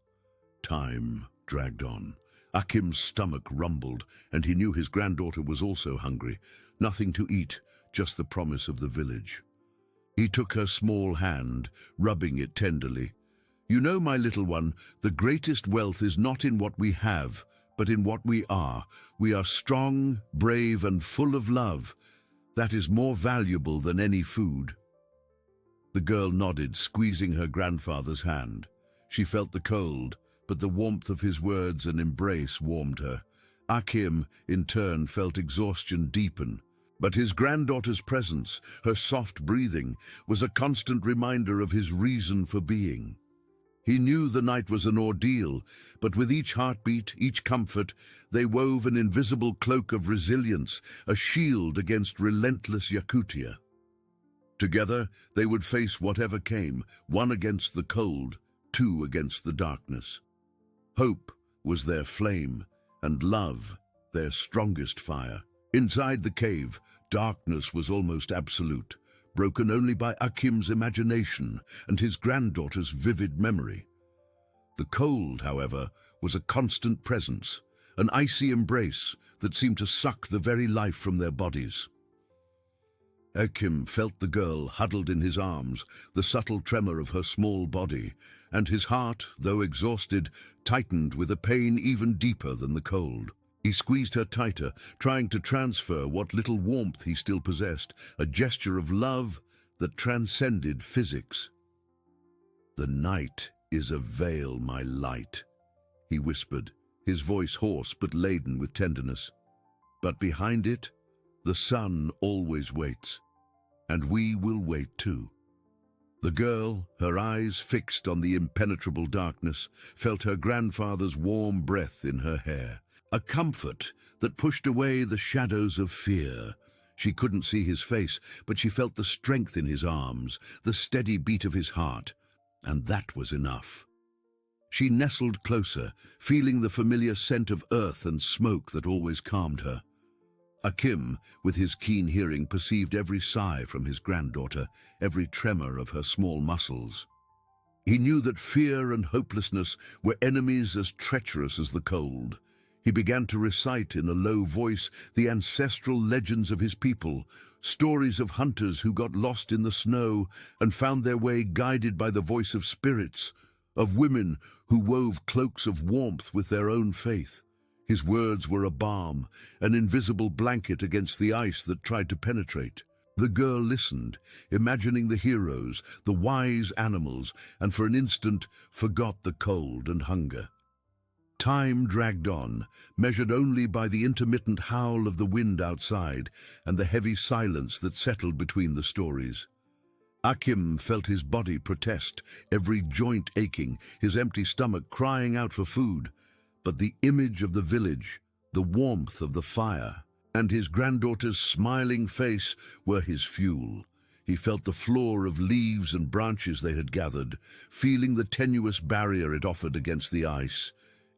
Time dragged on. Akim's stomach rumbled, and he knew his granddaughter was also hungry. Nothing to eat, just the promise of the village. He took her small hand, rubbing it tenderly. "You know, my little one, the greatest wealth is not in what we have, but in what we are. We are strong, brave, and full of love. That is more valuable than any food." The girl nodded, squeezing her grandfather's hand. She felt the cold, but the warmth of his words and embrace warmed her. Akim, in turn, felt exhaustion deepen. But his granddaughter's presence, her soft breathing, was a constant reminder of his reason for being. He knew the night was an ordeal, but with each heartbeat, each comfort, they wove an invisible cloak of resilience, a shield against relentless Yakutia. Together, they would face whatever came, one against the cold, two against the darkness. Hope was their flame, and love their strongest fire. Inside the cave, darkness was almost absolute, broken only by Akim's imagination and his granddaughter's vivid memory. The cold, however, was a constant presence, an icy embrace that seemed to suck the very life from their bodies. Akim felt the girl huddled in his arms, the subtle tremor of her small body, and his heart, though exhausted, tightened with a pain even deeper than the cold. He squeezed her tighter, trying to transfer what little warmth he still possessed, a gesture of love that transcended physics. "The night is a veil, my light," he whispered, his voice hoarse but laden with tenderness. "But behind it, the sun always waits, and we will wait too." The girl, her eyes fixed on the impenetrable darkness, felt her grandfather's warm breath in her hair, a comfort that pushed away the shadows of fear. She couldn't see his face, but she felt the strength in his arms, the steady beat of his heart, and that was enough. She nestled closer, feeling the familiar scent of earth and smoke that always calmed her. Akim, with his keen hearing, perceived every sigh from his granddaughter, every tremor of her small muscles. He knew that fear and hopelessness were enemies as treacherous as the cold. He began to recite in a low voice the ancestral legends of his people, stories of hunters who got lost in the snow and found their way guided by the voice of spirits, of women who wove cloaks of warmth with their own faith. His words were a balm, an invisible blanket against the ice that tried to penetrate. The girl listened, imagining the heroes, the wise animals, and for an instant forgot the cold and hunger. Time dragged on, measured only by the intermittent howl of the wind outside and the heavy silence that settled between the stories. Akim felt his body protest, every joint aching, his empty stomach crying out for food. But the image of the village, the warmth of the fire, and his granddaughter's smiling face were his fuel. He felt the floor of leaves and branches they had gathered, feeling the tenuous barrier it offered against the ice.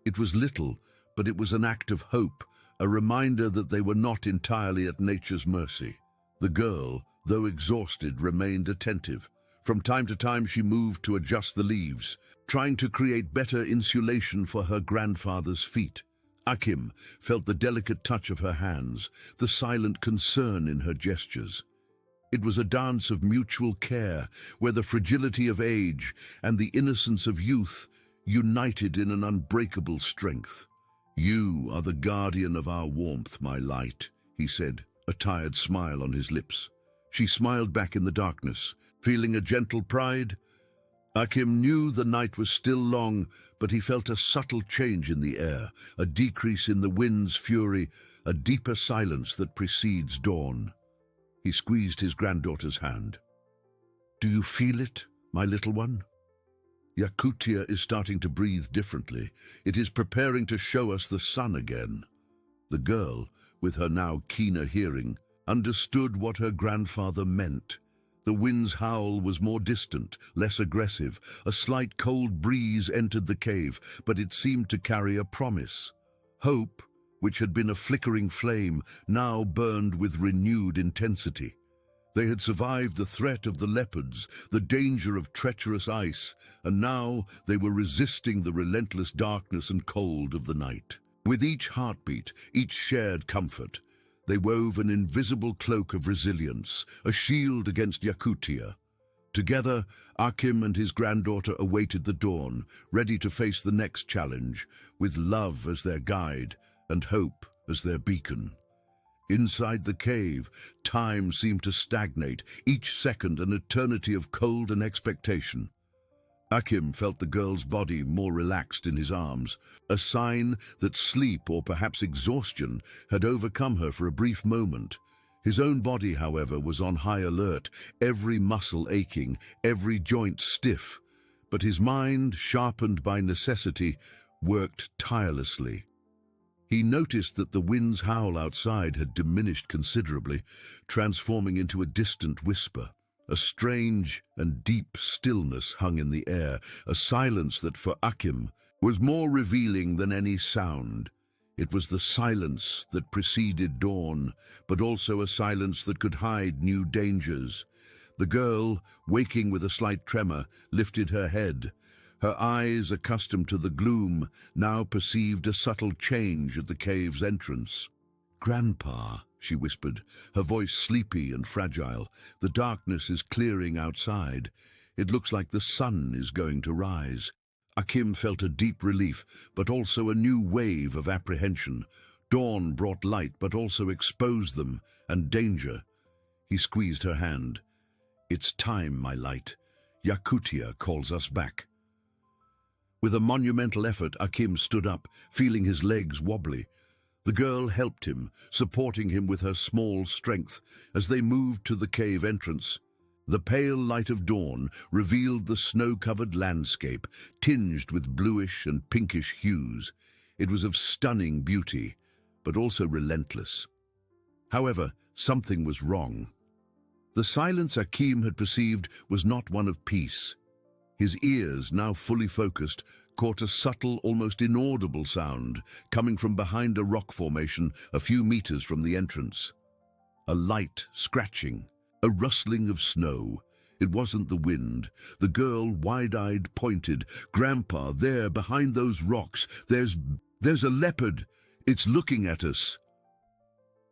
It was little, but it was an act of hope, a reminder that they were not entirely at nature's mercy. The girl, though exhausted, remained attentive. From time to time she moved to adjust the leaves, trying to create better insulation for her grandfather's feet. Akim felt the delicate touch of her hands, the silent concern in her gestures. It was a dance of mutual care, where the fragility of age and the innocence of youth united in an unbreakable strength. "You are the guardian of our warmth, my light," he said, a tired smile on his lips. She smiled back in the darkness, feeling a gentle pride. Akim knew the night was still long, but he felt a subtle change in the air, a decrease in the wind's fury, a deeper silence that precedes dawn. He squeezed his granddaughter's hand. "Do you feel it, my little one? Yakutia is starting to breathe differently. It is preparing to show us the sun again." The girl, with her now keener hearing, understood what her grandfather meant. The wind's howl was more distant, less aggressive. A slight cold breeze entered the cave, but it seemed to carry a promise. Hope, which had been a flickering flame, now burned with renewed intensity. They had survived the threat of the leopards, the danger of treacherous ice, and now they were resisting the relentless darkness and cold of the night. With each heartbeat, each shared comfort, they wove an invisible cloak of resilience, a shield against Yakutia. Together, Akim and his granddaughter awaited the dawn, ready to face the next challenge, with love as their guide and hope as their beacon. Inside the cave, time seemed to stagnate, each second an eternity of cold and expectation. Akim felt the girl's body more relaxed in his arms, a sign that sleep or perhaps exhaustion had overcome her for a brief moment. His own body, however, was on high alert, every muscle aching, every joint stiff. But his mind, sharpened by necessity, worked tirelessly. He noticed that the wind's howl outside had diminished considerably, transforming into a distant whisper. A strange and deep stillness hung in the air, a silence that for Akim was more revealing than any sound. It was the silence that preceded dawn, but also a silence that could hide new dangers. The girl, waking with a slight tremor, lifted her head. Her eyes, accustomed to the gloom, now perceived a subtle change at the cave's entrance. "Grandpa," she whispered, her voice sleepy and fragile. "The darkness is clearing outside. It looks like the sun is going to rise." Akim felt a deep relief, but also a new wave of apprehension. Dawn brought light, but also exposed them, and danger. He squeezed her hand. "It's time, my light. Yakutia calls us back." With a monumental effort, Akim stood up, feeling his legs wobbly. The girl helped him, supporting him with her small strength as they moved to the cave entrance. The pale light of dawn revealed the snow-covered landscape, tinged with bluish and pinkish hues. It was of stunning beauty, but also relentless. However, something was wrong. The silence Akim had perceived was not one of peace. His ears, now fully focused, caught a subtle, almost inaudible sound coming from behind a rock formation a few meters from the entrance. A light scratching, a rustling of snow. It wasn't the wind. The girl, wide-eyed, pointed. "Grandpa, there, behind those rocks, there's a leopard. It's looking at us."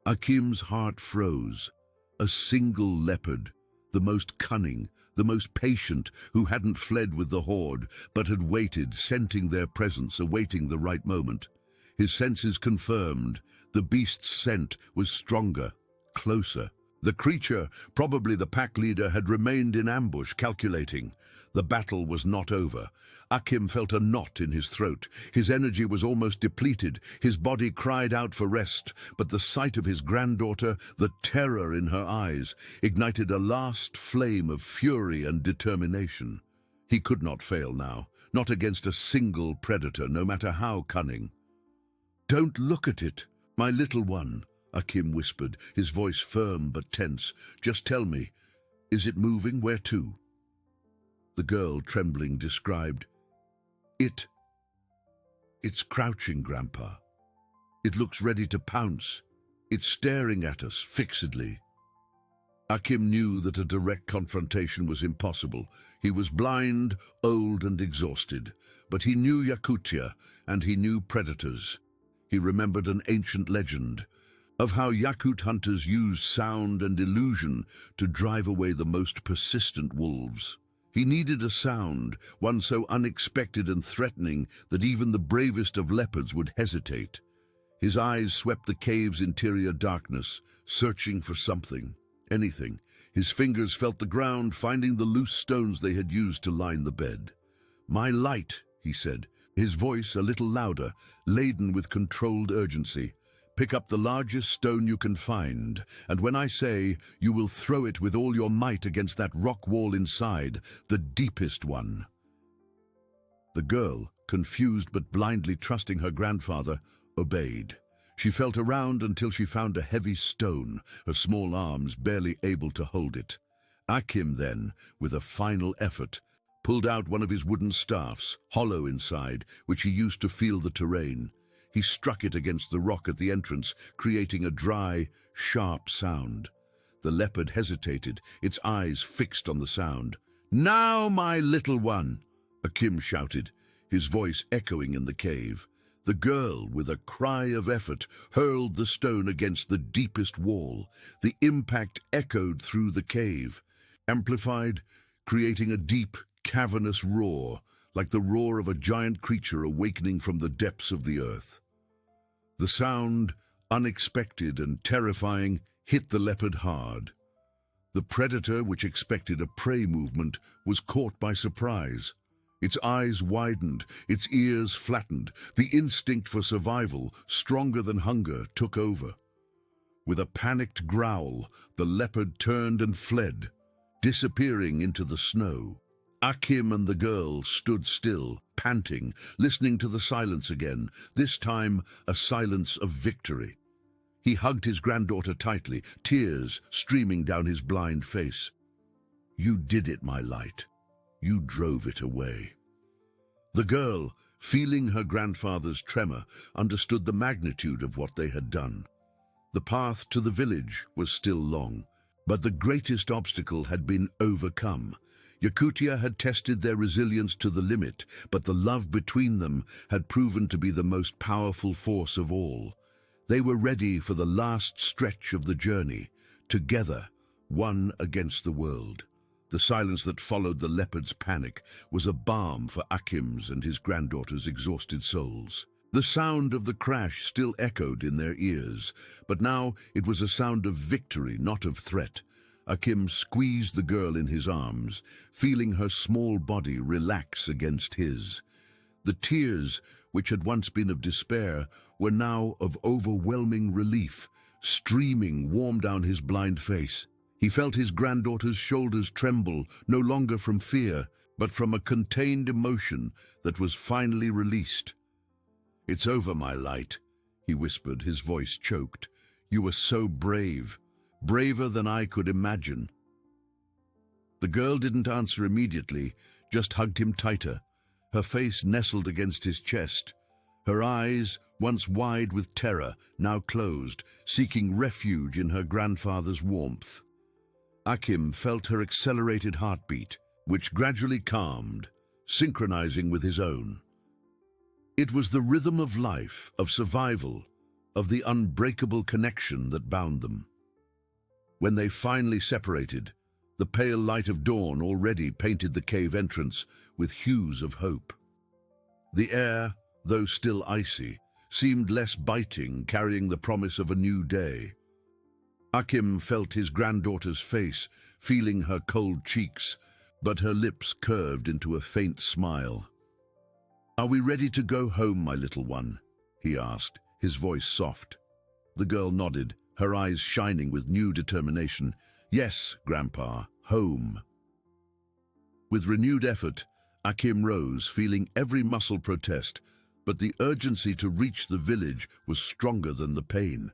Akim's heart froze. A single leopard, the most cunning, the most patient, who hadn't fled with the horde, but had waited, scenting their presence, awaiting the right moment. His senses confirmed. The beast's scent was stronger, closer. The creature, probably the pack leader, had remained in ambush, calculating. The battle was not over. Akim felt a knot in his throat. His energy was almost depleted. His body cried out for rest, but the sight of his granddaughter, the terror in her eyes, ignited a last flame of fury and determination. He could not fail now, not against a single predator, no matter how cunning. "Don't look at it, my little one," Akim whispered, his voice firm but tense. "Just tell me, is it moving? Where to?" The girl, trembling, described, It's crouching, Grandpa. It looks ready to pounce. It's staring at us, fixedly." Akim knew that a direct confrontation was impossible. He was blind, old and exhausted, but he knew YAKUT, and he knew predators. He remembered an ancient legend of how YAKUT hunters used sound and illusion to drive away the most persistent wolves. He needed a sound, one so unexpected and threatening that even the bravest of leopards would hesitate. His eyes swept the cave's interior darkness, searching for something, anything. His fingers felt the ground, finding the loose stones they had used to line the bed. "My light," he said, his voice a little louder, laden with controlled urgency. "Pick up the largest stone you can find, and when I say, you will throw it with all your might against that rock wall inside, the deepest one." The girl, confused but blindly trusting her grandfather, obeyed. She felt around until she found a heavy stone, her small arms barely able to hold it. Akim then, with a final effort, pulled out one of his wooden staffs, hollow inside, which he used to feel the terrain. He struck it against the rock at the entrance, creating a dry, sharp sound. The leopard hesitated, its eyes fixed on the sound. "Now, my little one!" Akim shouted, his voice echoing in the cave. The girl, with a cry of effort, hurled the stone against the deepest wall. The impact echoed through the cave, amplified, creating a deep, cavernous roar, like the roar of a giant creature awakening from the depths of the earth. The sound, unexpected and terrifying, hit the leopard hard. The predator, which expected a prey movement, was caught by surprise. Its eyes widened, its ears flattened. The instinct for survival, stronger than hunger, took over. With a panicked growl, the leopard turned and fled, disappearing into the snow. Akim and the girl stood still, panting, listening to the silence again, this time a silence of victory. He hugged his granddaughter tightly, tears streaming down his blind face. "You did it, my light. You drove it away." The girl, feeling her grandfather's tremor, understood the magnitude of what they had done. The path to the village was still long, but the greatest obstacle had been overcome. YAKUT had tested their resilience to the limit, but the love between them had proven to be the most powerful force of all. They were ready for the last stretch of the journey, together, one against the world. The silence that followed the leopard's panic was a balm for Akim's and his granddaughter's exhausted souls. The sound of the crash still echoed in their ears, but now it was a sound of victory, not of threat. Akim squeezed the girl in his arms, feeling her small body relax against his. The tears, which had once been of despair, were now of overwhelming relief, streaming warm down his blind face. He felt his granddaughter's shoulders tremble, no longer from fear, but from a contained emotion that was finally released. "It's over, my light," he whispered, his voice choked. "You were so brave, braver than I could imagine." The girl didn't answer immediately, just hugged him tighter. Her face nestled against his chest. Her eyes, once wide with terror, now closed, seeking refuge in her grandfather's warmth. Akim felt her accelerated heartbeat, which gradually calmed, synchronizing with his own. It was the rhythm of life, of survival, of the unbreakable connection that bound them. When they finally separated, the pale light of dawn already painted the cave entrance with hues of hope. The air, though still icy, seemed less biting, carrying the promise of a new day. Akim felt his granddaughter's face, feeling her cold cheeks, but her lips curved into a faint smile. "Are we ready to go home, my little one?" he asked, his voice soft. The girl nodded, her eyes shining with new determination. "Yes, Grandpa, home." With renewed effort, Akim rose, feeling every muscle protest, but the urgency to reach the village was stronger than the pain.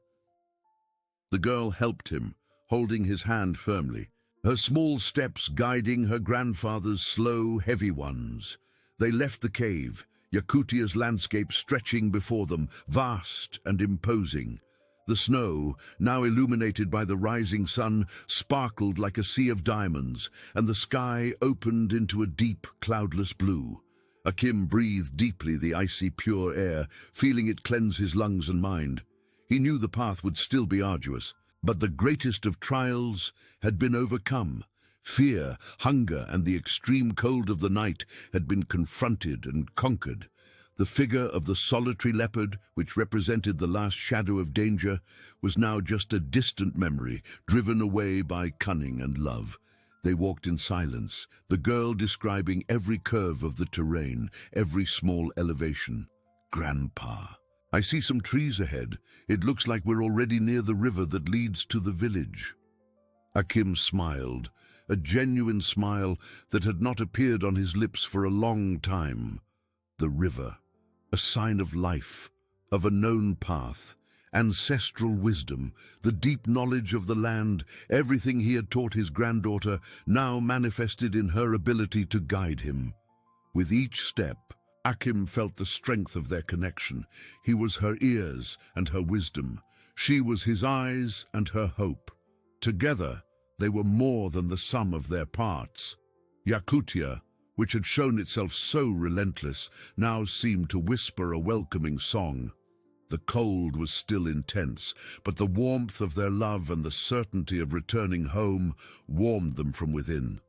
The girl helped him, holding his hand firmly, her small steps guiding her grandfather's slow, heavy ones. They left the cave, Yakutia's landscape stretching before them, vast and imposing. The snow, now illuminated by the rising sun, sparkled like a sea of diamonds, and the sky opened into a deep, cloudless blue. Akim breathed deeply the icy, pure air, feeling it cleanse his lungs and mind. He knew the path would still be arduous, but the greatest of trials had been overcome. Fear, hunger, and the extreme cold of the night had been confronted and conquered. The figure of the solitary leopard, which represented the last shadow of danger, was now just a distant memory, driven away by cunning and love. They walked in silence, the girl describing every curve of the terrain, every small elevation. "Grandpa, I see some trees ahead. It looks like we're already near the river that leads to the village." Akim smiled, a genuine smile that had not appeared on his lips for a long time. The river, a sign of life, of a known path, ancestral wisdom, the deep knowledge of the land, everything he had taught his granddaughter, now manifested in her ability to guide him. With each step, Akim felt the strength of their connection. He was her ears and her wisdom. She was his eyes and her hope. Together, they were more than the sum of their parts. Yakutia, which had shown itself so relentless, now seemed to whisper a welcoming song. The cold was still intense, but the warmth of their love and the certainty of returning home warmed them from within.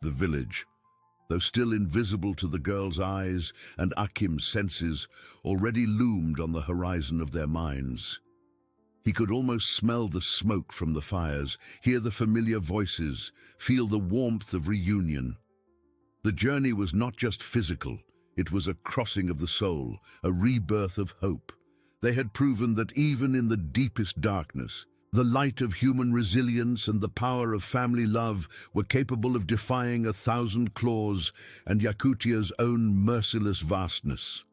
The village, though still invisible to the girl's eyes and Akim's senses, already loomed on the horizon of their minds. He could almost smell the smoke from the fires, hear the familiar voices, feel the warmth of reunion. The journey was not just physical, it was a crossing of the soul, a rebirth of hope. They had proven that even in the deepest darkness, the light of human resilience and the power of family love were capable of defying 1,000 claws and Yakutia's own merciless vastness.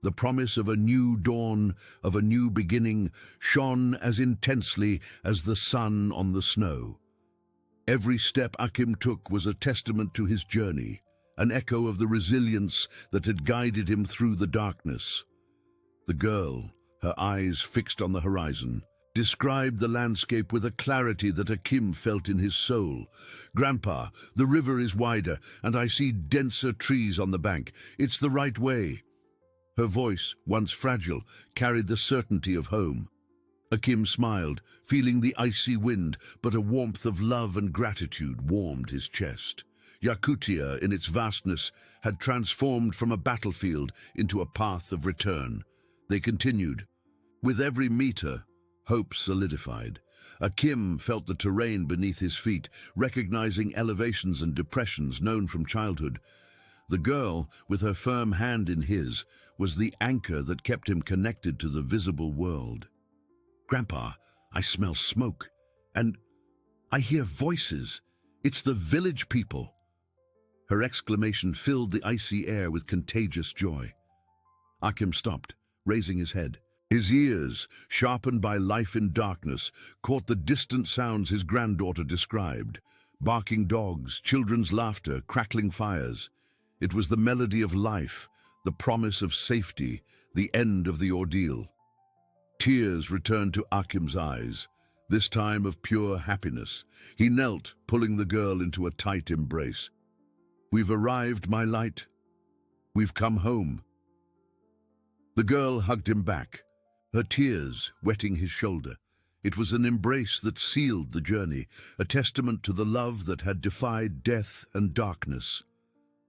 The promise of a new dawn, of a new beginning, shone as intensely as the sun on the snow. Every step Akim took was a testament to his journey, an echo of the resilience that had guided him through the darkness. The girl, her eyes fixed on the horizon, described the landscape with a clarity that Akim felt in his soul. "Grandpa, the river is wider, and I see denser trees on the bank. It's the right way." Her voice, once fragile, carried the certainty of home. Akim smiled, feeling the icy wind, but a warmth of love and gratitude warmed his chest. Yakutia, in its vastness, had transformed from a battlefield into a path of return. They continued. With every meter, hope solidified. Akim felt the terrain beneath his feet, recognizing elevations and depressions known from childhood. The girl, with her firm hand in his, was the anchor that kept him connected to the visible world. "Grandpa, I smell smoke, and I hear voices. It's the village people." Her exclamation filled the icy air with contagious joy. Akim stopped, raising his head. His ears, sharpened by life in darkness, caught the distant sounds his granddaughter described. Barking dogs, children's laughter, crackling fires. It was the melody of life, the promise of safety, the end of the ordeal. Tears returned to Akim's eyes, this time of pure happiness. He knelt, pulling the girl into a tight embrace. "We've arrived, my light. We've come home." The girl hugged him back, her tears wetting his shoulder. It was an embrace that sealed the journey, a testament to the love that had defied death and darkness.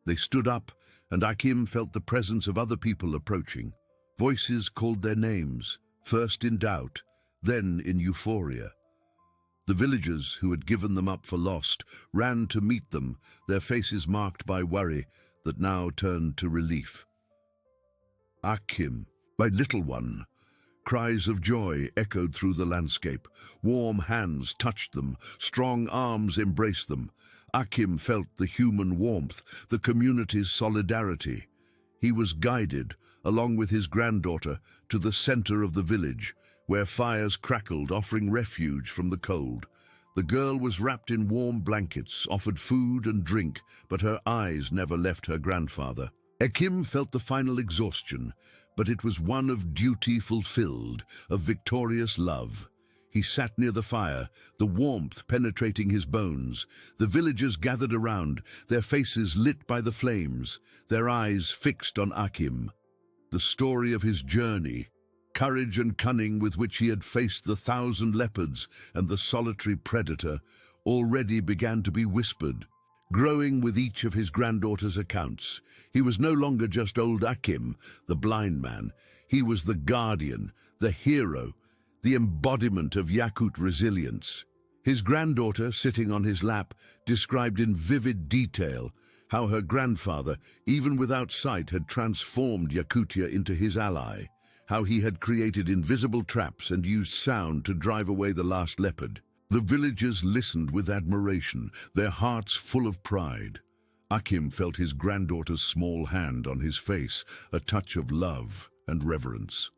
They stood up, and Akim felt the presence of other people approaching. Voices called their names, first in doubt, then in euphoria. The villagers who had given them up for lost ran to meet them, their faces marked by worry that now turned to relief. "Akim, my little one." Cries of joy echoed through the landscape. Warm hands touched them, strong arms embraced them. Akim felt the human warmth, the community's solidarity. He was guided, along with his granddaughter, to the center of the village, where fires crackled, offering refuge from the cold. The girl was wrapped in warm blankets, offered food and drink, but her eyes never left her grandfather. Akim felt the final exhaustion, but it was one of duty fulfilled, of victorious love. He sat near the fire, the warmth penetrating his bones. The villagers gathered around, their faces lit by the flames, their eyes fixed on Akim. The story of his journey, courage and cunning with which he had faced the 1,000 leopards and the solitary predator, already began to be whispered. Growing with each of his granddaughter's accounts, he was no longer just old Akim, the blind man. He was the guardian, the hero, the embodiment of YAKUT resilience. His granddaughter, sitting on his lap, described in vivid detail how her grandfather, even without sight, had transformed Yakutia into his ally, how he had created invisible traps and used sound to drive away the last leopard. The villagers listened with admiration, their hearts full of pride. Akim felt his granddaughter's small hand on his face, a touch of love and reverence.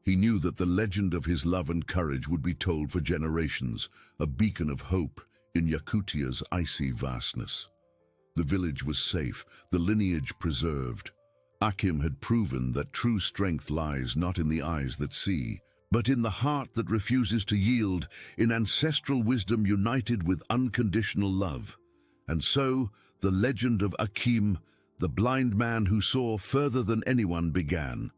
He knew that the legend of his love and courage would be told for generations, a beacon of hope in Yakutia's icy vastness. The village was safe, the lineage preserved. Akim had proven that true strength lies not in the eyes that see, but in the heart that refuses to yield, in ancestral wisdom united with unconditional love. And so, the legend of Akim, the blind man who saw further than anyone, began.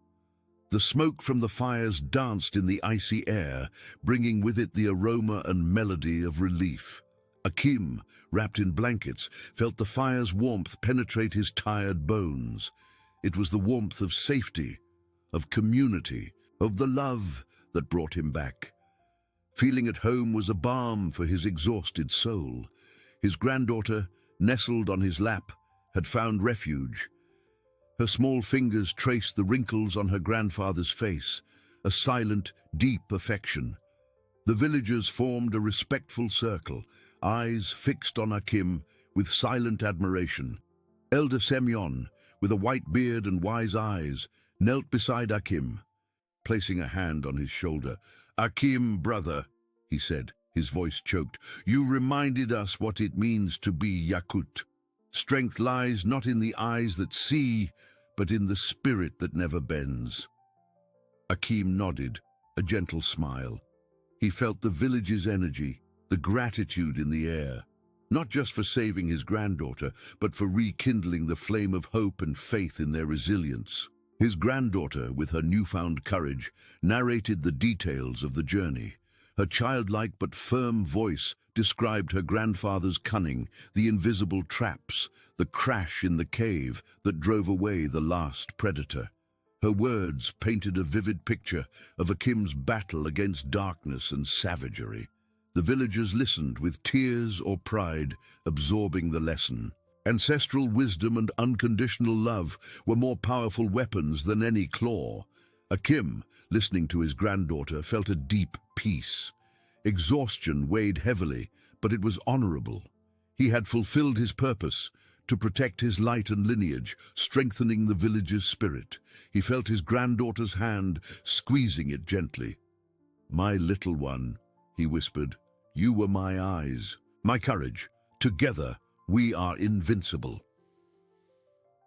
The smoke from the fires danced in the icy air, bringing with it the aroma and melody of relief. Akim, wrapped in blankets, felt the fire's warmth penetrate his tired bones. It was the warmth of safety, of community, of the love that brought him back. Feeling at home was a balm for his exhausted soul. His granddaughter, nestled on his lap, had found refuge. Her small fingers traced the wrinkles on her grandfather's face, a silent, deep affection. The villagers formed a respectful circle, eyes fixed on Akim with silent admiration. Elder Semyon, with a white beard and wise eyes, knelt beside Akim, placing a hand on his shoulder. "Akim, brother," he said, his voice choked, "you reminded us what it means to be YAKUT. Strength lies not in the eyes that see, but in the spirit that never bends." Akim nodded, a gentle smile. He felt the village's energy, the gratitude in the air, not just for saving his granddaughter, but for rekindling the flame of hope and faith in their resilience. His granddaughter, with her newfound courage, narrated the details of the journey. Her childlike but firm voice described her grandfather's cunning, the invisible traps, the crash in the cave that drove away the last predator. Her words painted a vivid picture of Akim's battle against darkness and savagery. The villagers listened with tears or pride, absorbing the lesson. Ancestral wisdom and unconditional love were more powerful weapons than any claw. Akim, listening to his granddaughter, felt a deep peace. Exhaustion weighed heavily, but it was honorable. He had fulfilled his purpose, to protect his light and lineage, strengthening the village's spirit. He felt his granddaughter's hand, squeezing it gently. "My little one," he whispered, "you were my eyes, my courage. Together, we are invincible."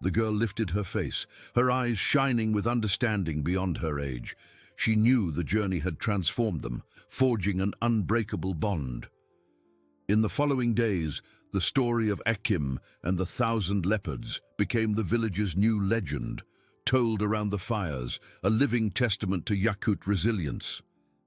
The girl lifted her face, her eyes shining with understanding beyond her age. She knew the journey had transformed them, forging an unbreakable bond. In the following days, the story of Akim and the 1,000 leopards became the village's new legend, told around the fires, a living testament to YAKUT resilience.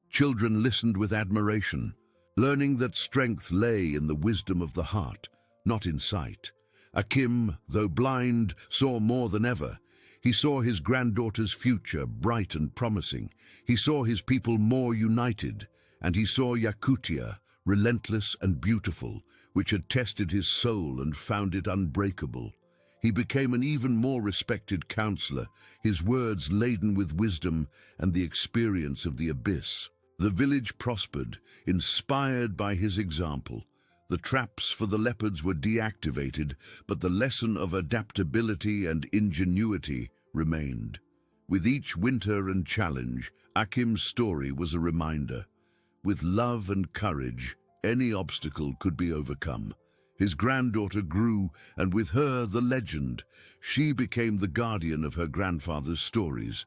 Children listened with admiration, learning that strength lay in the wisdom of the heart, not in sight. Akim, though blind, saw more than ever. He saw his granddaughter's future bright and promising. He saw his people more united, and he saw Yakutia, relentless and beautiful, which had tested his soul and found it unbreakable. He became an even more respected counselor, his words laden with wisdom and the experience of the abyss. The village prospered, inspired by his example. The traps for the leopards were deactivated, but the lesson of adaptability and ingenuity remained. With each winter and challenge, Akim's story was a reminder. With love and courage, any obstacle could be overcome. His granddaughter grew, and with her the legend. She became the guardian of her grandfather's stories,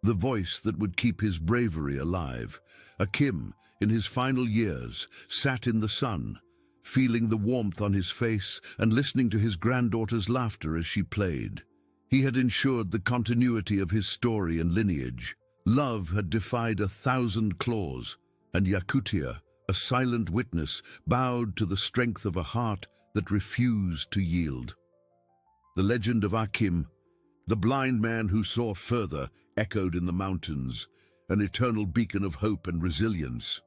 the voice that would keep his bravery alive. Akim, in his final years, sat in the sun, feeling the warmth on his face and listening to his granddaughter's laughter as she played. He had ensured the continuity of his story and lineage. Love had defied 1,000 claws, and Yakutia, a silent witness, bowed to the strength of a heart that refused to yield. The legend of Akim, the blind man who saw further, echoed in the mountains, an eternal beacon of hope and resilience.